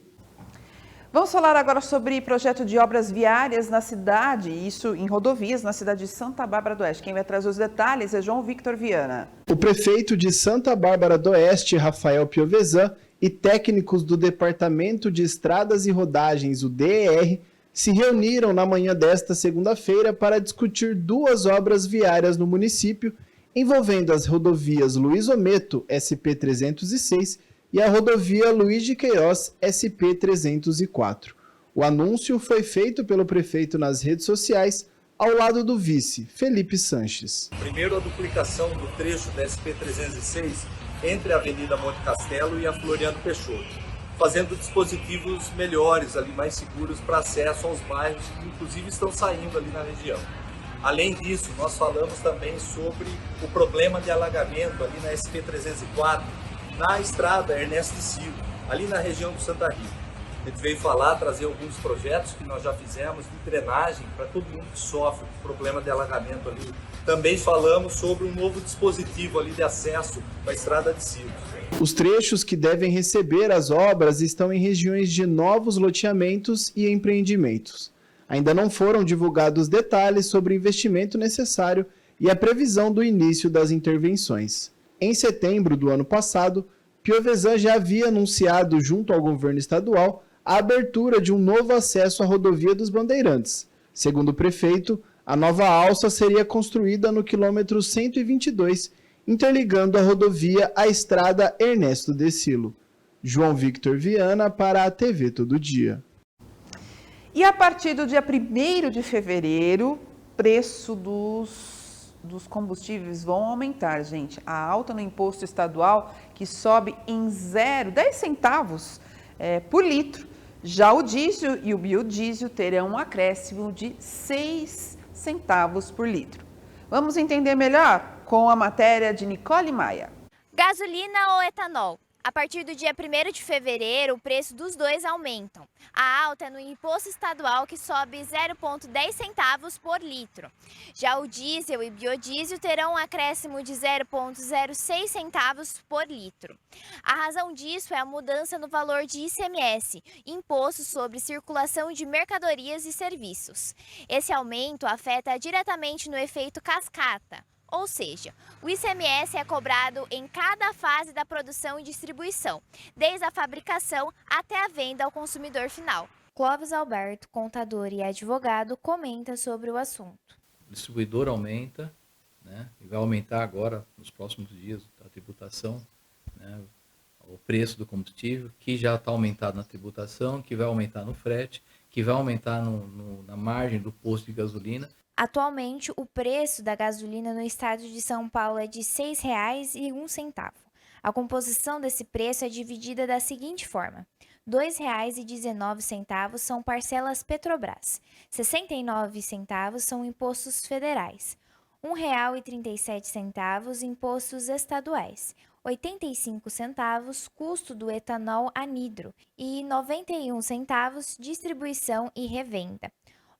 Speaker 3: Vamos falar agora sobre projeto de obras viárias na cidade, isso em rodovias, na cidade de Santa Bárbara do Oeste. Quem vai trazer os detalhes é João Victor Viana.
Speaker 22: O prefeito de Santa Bárbara do Oeste, Rafael Piovesan, e técnicos do Departamento de Estradas e Rodagens, o DER, se reuniram na manhã desta segunda-feira para discutir 2 obras viárias no município, envolvendo as rodovias Luiz Ometo, SP-306, e a rodovia Luiz de Queiroz, SP-304. O anúncio foi feito pelo prefeito nas redes sociais, ao lado do vice, Felipe Sanches.
Speaker 23: Primeiro, a duplicação do trecho da SP-306 entre a Avenida Monte Castelo e a Floriano Peixoto, fazendo dispositivos melhores, ali mais seguros para acesso aos bairros que inclusive estão saindo ali na região. Além disso, nós falamos também sobre o problema de alagamento ali na SP-304, na estrada Ernesto de Silva, ali na região do Santa Rita. A gente veio trazer alguns projetos que nós já fizemos de drenagem para todo mundo que sofre com problema de alagamento ali. Também falamos sobre um novo dispositivo ali de acesso à estrada de Silva.
Speaker 22: Os trechos que devem receber as obras estão em regiões de novos loteamentos e empreendimentos. Ainda não foram divulgados detalhes sobre o investimento necessário e a previsão do início das intervenções. Em setembro do ano passado, Piovesan já havia anunciado junto ao governo estadual a abertura de um novo acesso à rodovia dos Bandeirantes. Segundo o prefeito, a nova alça seria construída no quilômetro 122, interligando a rodovia à estrada Ernesto de Silo. João Victor Viana para a TV Todo Dia.
Speaker 3: E a partir do dia 1º de fevereiro, preço dos combustíveis vão aumentar, gente. A alta no imposto estadual que sobe em 10 centavos por litro. Já o diesel e o biodiesel terão um acréscimo de 6 centavos por litro. Vamos entender melhor com a matéria de Nicole Maia.
Speaker 24: Gasolina ou etanol? A partir do dia 1º de fevereiro, o preço dos dois aumentam. A alta é no imposto estadual, que sobe 0,10 centavos por litro. Já o diesel e biodiesel terão um acréscimo de 0,06 centavos por litro. A razão disso é a mudança no valor de ICMS, Imposto sobre Circulação de Mercadorias e Serviços. Esse aumento afeta diretamente no efeito cascata, Ou seja, o ICMS é cobrado em cada fase da produção e distribuição, desde a fabricação até a venda ao consumidor final. Clóvis Alberto, contador e advogado, comenta sobre o assunto.
Speaker 1: O distribuidor aumenta, né, e vai aumentar agora, nos próximos dias, a tributação, né, o preço do combustível, que já está aumentado na tributação, que vai aumentar no frete, que vai aumentar na margem do posto de gasolina.
Speaker 24: Atualmente, o preço da gasolina no estado de São Paulo é de R$ 6,01. A composição desse preço é dividida da seguinte forma: R$ 2,19 são parcelas Petrobras, R$ 69,00 são impostos federais, R$ 1,37 impostos estaduais, R$ 85 custo do etanol anidro e 91 centavos distribuição e revenda.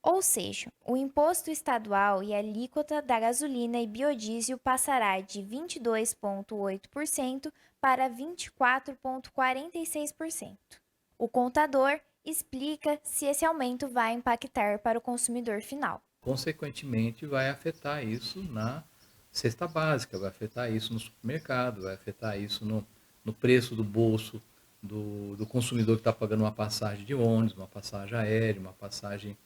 Speaker 24: Ou seja, o imposto estadual e a alíquota da gasolina e biodiesel passará de 22,8% para 24,46%. O contador explica se esse aumento vai impactar para o consumidor final.
Speaker 1: Consequentemente, vai afetar isso na cesta básica, vai afetar isso no supermercado, vai afetar isso no preço do bolso do consumidor que está pagando uma passagem de ônibus, uma passagem aérea, uma passagem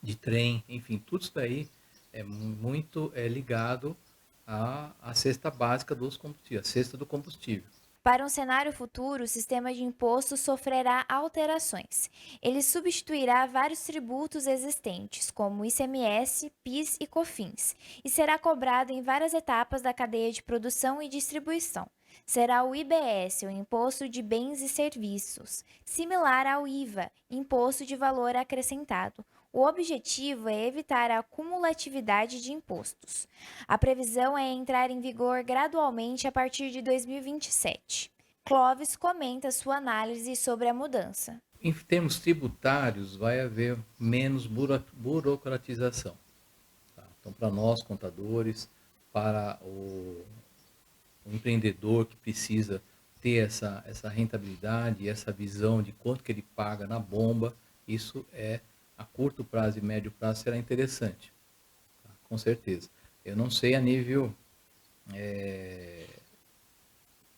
Speaker 1: de trem, enfim, tudo isso daí é muito ligado à cesta básica dos combustíveis, a cesta do combustível.
Speaker 24: Para um cenário futuro, o sistema de imposto sofrerá alterações. Ele substituirá vários tributos existentes, como ICMS, PIS e COFINS, e será cobrado em várias etapas da cadeia de produção e distribuição. Será o IBS, o Imposto de Bens e Serviços, similar ao IVA, Imposto de Valor Acrescentado. O objetivo é evitar a cumulatividade de impostos. A previsão é entrar em vigor gradualmente a partir de 2027. Clóvis comenta sua análise sobre a mudança.
Speaker 1: Em termos tributários, vai haver menos burocratização. Tá? Então, para nós, contadores, para o empreendedor que precisa ter essa rentabilidade e essa visão de quanto que ele paga na bomba, isso a curto prazo e médio prazo será interessante, tá? Com certeza. Eu não sei a nível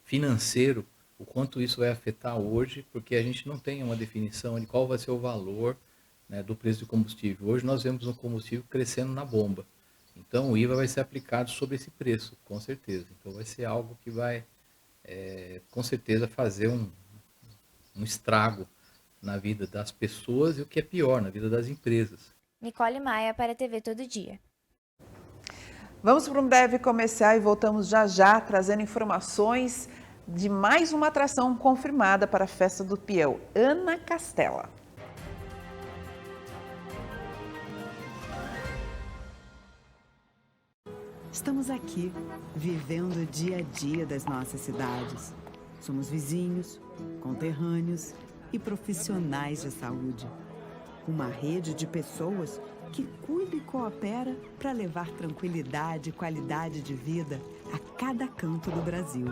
Speaker 1: financeiro o quanto isso vai afetar hoje, porque a gente não tem uma definição de qual vai ser o valor, né, do preço do combustível. Hoje nós vemos o combustível crescendo na bomba, então o IVA vai ser aplicado sobre esse preço, com certeza. Então vai ser algo que vai, com certeza, fazer um estrago na vida das pessoas e, o que é pior, na vida das empresas.
Speaker 24: Nicole Maia para a TV Todo Dia.
Speaker 3: Vamos para um breve comercial e voltamos já trazendo informações de mais uma atração confirmada para a Festa do Peão, Ana Castela.
Speaker 5: Estamos aqui, vivendo o dia a dia das nossas cidades. Somos vizinhos, conterrâneos e profissionais de saúde. Uma rede de pessoas que cuida e coopera para levar tranquilidade e qualidade de vida a cada canto do Brasil.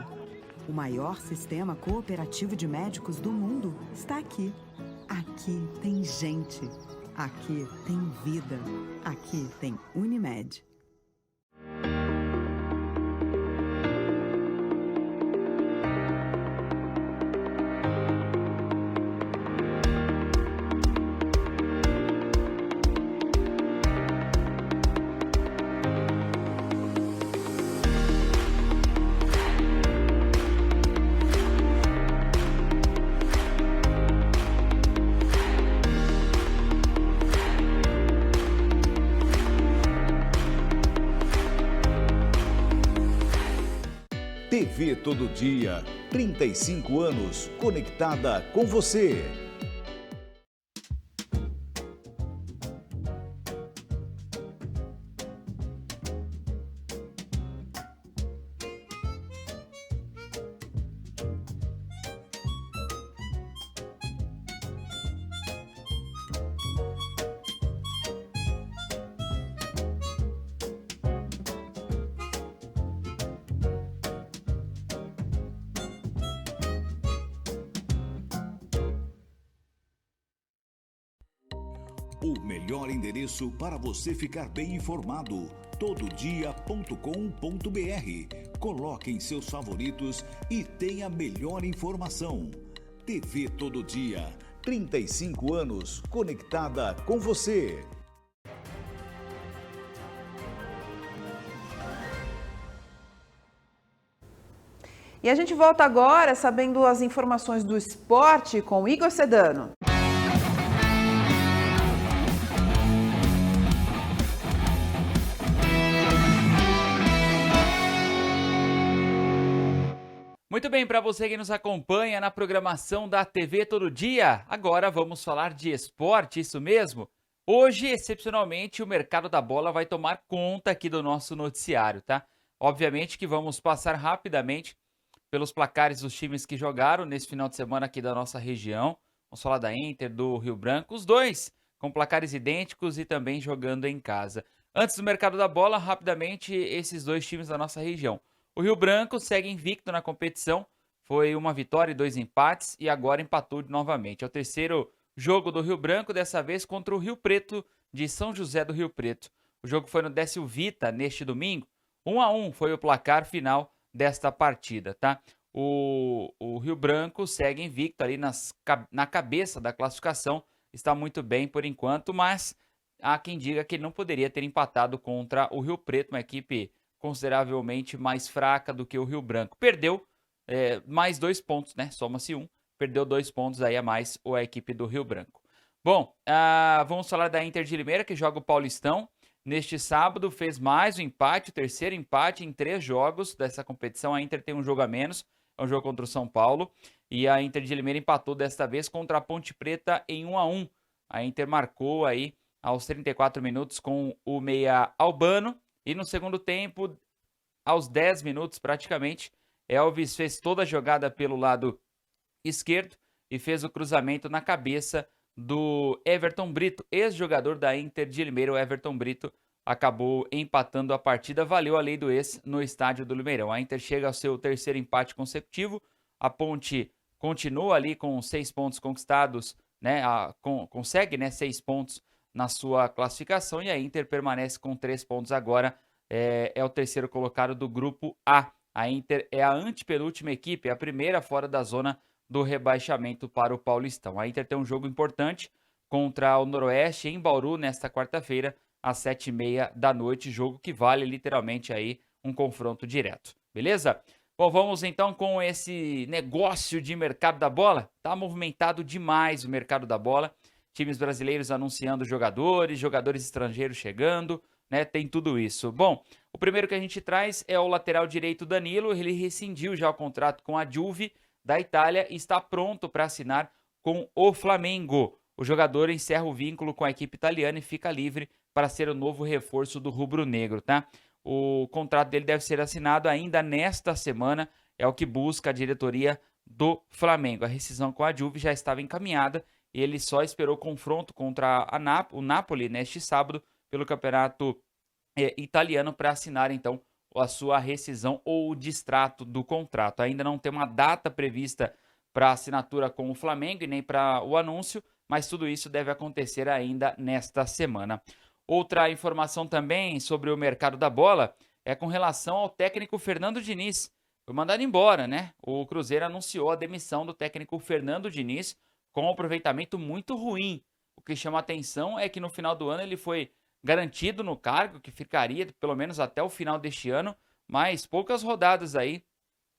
Speaker 5: O maior sistema cooperativo de médicos do mundo está aqui. Aqui tem gente. Aqui tem vida. Aqui tem Unimed.
Speaker 2: TV Todo Dia, 35 anos, conectada com você. O melhor endereço para você ficar bem informado. tvtododia.com.br. Coloque em seus favoritos e tenha a melhor informação. TV Todo Dia, 35 anos conectada com você.
Speaker 3: E a gente volta agora sabendo as informações do esporte com Igor Sedano.
Speaker 6: Muito bem, para você que nos acompanha na programação da TV Todo Dia, agora vamos falar de esporte, isso mesmo? Hoje, excepcionalmente, o mercado da bola vai tomar conta aqui do nosso noticiário, tá? Obviamente que vamos passar rapidamente pelos placares dos times que jogaram nesse final de semana aqui da nossa região. Vamos falar da Inter, do Rio Branco, os dois com placares idênticos e também jogando em casa. Antes do mercado da bola, rapidamente, esses dois times da nossa região. O Rio Branco segue invicto na competição, foi uma vitória e 2 empates e agora empatou novamente. É o terceiro jogo do Rio Branco, dessa vez contra o Rio Preto de São José do Rio Preto. O jogo foi no Décio Vita neste domingo. 1-1 foi o placar final desta partida, tá? O Rio Branco segue invicto ali na cabeça da classificação, está muito bem por enquanto, mas há quem diga que ele não poderia ter empatado contra o Rio Preto, uma equipe consideravelmente mais fraca do que o Rio Branco. Perdeu mais 2 pontos, né? Soma-se 1. Perdeu 2 pontos aí a mais a equipe do Rio Branco. Bom, vamos falar da Inter de Limeira, que joga o Paulistão. Neste sábado fez mais um empate, o terceiro empate em 3 jogos dessa competição. A Inter tem um jogo a menos, é um jogo contra o São Paulo. E a Inter de Limeira empatou desta vez contra a Ponte Preta em 1-1. A Inter marcou aí aos 34 minutos com o meia Albano. E no segundo tempo, aos 10 minutos praticamente, Elvis fez toda a jogada pelo lado esquerdo e fez o cruzamento na cabeça do Everton Brito, ex-jogador da Inter de Limeira. O Everton Brito acabou empatando a partida, valeu a lei do ex no estádio do Limeirão. A Inter chega ao seu terceiro empate consecutivo, a Ponte continua ali com 6 pontos conquistados, né? Consegue, né, 6 pontos na sua classificação, e a Inter permanece com 3 pontos agora, é o terceiro colocado do grupo A. A Inter é a antepenúltima equipe, é a primeira fora da zona do rebaixamento para o Paulistão. A Inter tem um jogo importante contra o Noroeste em Bauru nesta quarta-feira, às 7h30 da noite, jogo que vale literalmente aí um confronto direto, beleza? Bom, vamos então com esse negócio de mercado da bola. Tá movimentado demais o mercado da bola. Times brasileiros anunciando jogadores estrangeiros chegando, né? Tem tudo isso. Bom, o primeiro que a gente traz é o lateral direito Danilo. Ele rescindiu já o contrato com a Juve da Itália e está pronto para assinar com o Flamengo. O jogador encerra o vínculo com a equipe italiana e fica livre para ser o novo reforço do rubro-negro, tá? O contrato dele deve ser assinado ainda nesta semana, é o que busca a diretoria do Flamengo. A rescisão com a Juve já estava encaminhada. Ele só esperou confronto contra o Napoli neste sábado pelo campeonato italiano para assinar então a sua rescisão ou o distrato do contrato. Ainda não tem uma data prevista para assinatura com o Flamengo e nem para o anúncio, mas tudo isso deve acontecer ainda nesta semana. Outra informação também sobre o mercado da bola é com relação ao técnico Fernando Diniz. Foi mandado embora, né? O Cruzeiro anunciou a demissão do técnico Fernando Diniz, com um aproveitamento muito ruim. O que chama atenção é que no final do ano ele foi garantido no cargo, que ficaria pelo menos até o final deste ano, mas poucas rodadas aí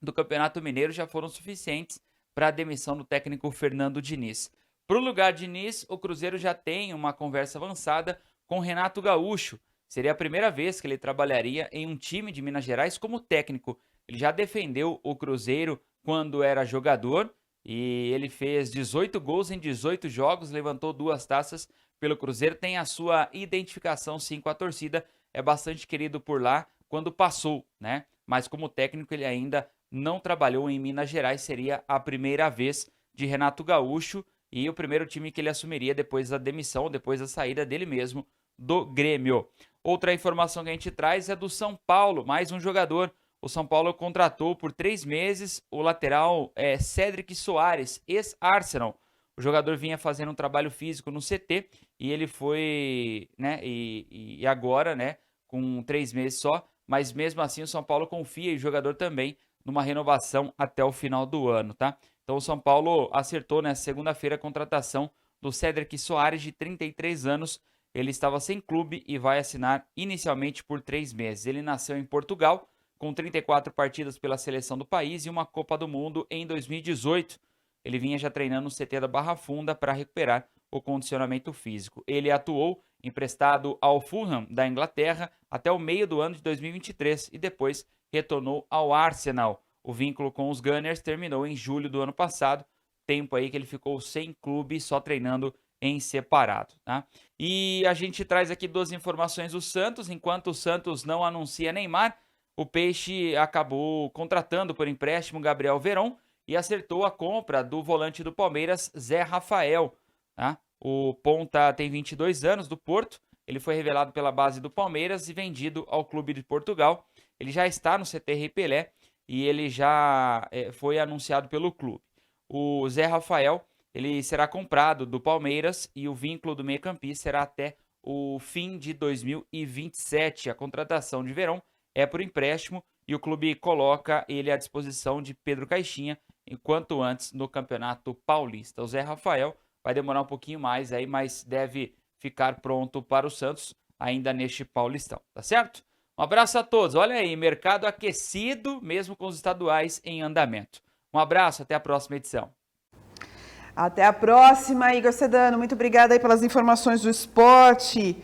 Speaker 6: do Campeonato Mineiro já foram suficientes para a demissão do técnico Fernando Diniz. Para o lugar de Diniz, o Cruzeiro já tem uma conversa avançada com Renato Gaúcho. Seria a primeira vez que ele trabalharia em um time de Minas Gerais como técnico. Ele já defendeu o Cruzeiro quando era jogador, e ele fez 18 gols em 18 jogos, levantou 2 taças pelo Cruzeiro, tem a sua identificação sim com a torcida, é bastante querido por lá quando passou, né? Mas como técnico ele ainda não trabalhou em Minas Gerais, seria a primeira vez de Renato Gaúcho e o primeiro time que ele assumiria depois da demissão, depois da saída dele mesmo do Grêmio. Outra informação que a gente traz é do São Paulo, mais um jogador. O São Paulo contratou por 3 meses o lateral Cédric Soares, ex-Arsenal. O jogador vinha fazendo um trabalho físico no CT e ele foi, né, e agora, né, com 3 meses só, mas mesmo assim o São Paulo confia, e o jogador também, numa renovação até o final do ano, tá? Então o São Paulo acertou nessa segunda-feira a contratação do Cédric Soares, de 33 anos. Ele estava sem clube e vai assinar inicialmente por 3 meses. Ele nasceu em Portugal, com 34 partidas pela seleção do país e uma Copa do Mundo em 2018. Ele vinha já treinando no CT da Barra Funda para recuperar o condicionamento físico. Ele atuou emprestado ao Fulham da Inglaterra até o meio do ano de 2023 e depois retornou ao Arsenal. O vínculo com os Gunners terminou em julho do ano passado, tempo aí que ele ficou sem clube, só treinando em separado, tá? E a gente traz aqui 2 informações do Santos. Enquanto o Santos não anuncia Neymar, o Peixe acabou contratando por empréstimo Gabriel Veron e acertou a compra do volante do Palmeiras, Zé Rafael, tá? O ponta tem 22 anos, do Porto. Ele foi revelado pela base do Palmeiras e vendido ao clube de Portugal. Ele já está no CT Rei Pelé e ele já foi anunciado pelo clube. O Zé Rafael, ele será comprado do Palmeiras e o vínculo do meio-campista será até o fim de 2027. A contratação de Verón é por empréstimo e o clube coloca ele à disposição de Pedro Caixinha enquanto antes no Campeonato Paulista. O Zé Rafael vai demorar um pouquinho mais aí, mas deve ficar pronto para o Santos ainda neste Paulistão, tá certo? Um abraço a todos. Olha aí, mercado aquecido, mesmo com os estaduais em andamento. Um abraço, até a próxima edição.
Speaker 3: Até a próxima, Igor Sedano. Muito obrigada aí pelas informações do esporte.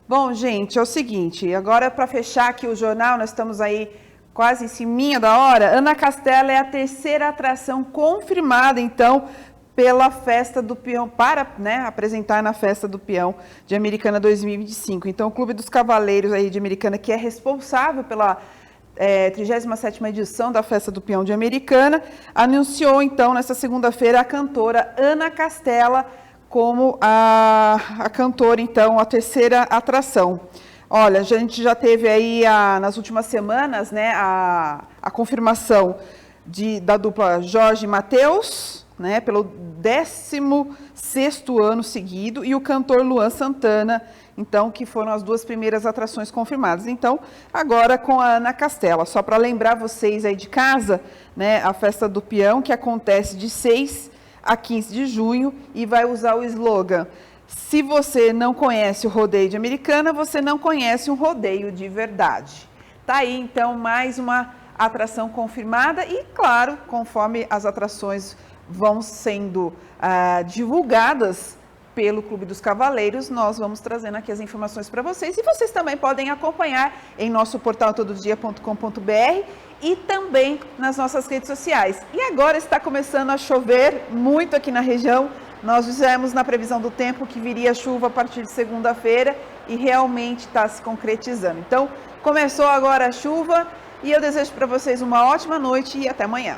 Speaker 3: Bom, gente, é o seguinte, agora para fechar aqui o jornal, nós estamos aí quase em ciminha da hora. Ana Castela é a terceira atração confirmada, então, pela Festa do Peão, para apresentar na Festa do Peão de Americana 2025. Então, o Clube dos Cavaleiros aí de Americana, que é responsável pela 37ª edição da Festa do Peão de Americana, anunciou, então, nesta segunda-feira, a cantora Ana Castela como a cantora, então, a terceira atração. Olha, a gente já teve aí, nas últimas semanas, né, a confirmação da dupla Jorge e Mateus, né, pelo 16º ano seguido, e o cantor Luan Santana, então, que foram as 2 primeiras atrações confirmadas. Então, agora com a Ana Castela. Só para lembrar vocês aí de casa, né, a Festa do Peão, que acontece de 6 a 15 de junho, e vai usar o slogan: se você não conhece o rodeio de Americana, você não conhece um rodeio de verdade. Tá aí, então, mais uma atração confirmada e, claro, conforme as atrações vão sendo divulgadas pelo Clube dos Cavaleiros, nós vamos trazendo aqui as informações para vocês. E vocês também podem acompanhar em nosso portal tododia.com.br e também nas nossas redes sociais. E agora está começando a chover muito aqui na região. Nós dissemos na previsão do tempo que viria chuva a partir de segunda-feira e realmente está se concretizando. Então, começou agora a chuva e eu desejo para vocês uma ótima noite e até amanhã.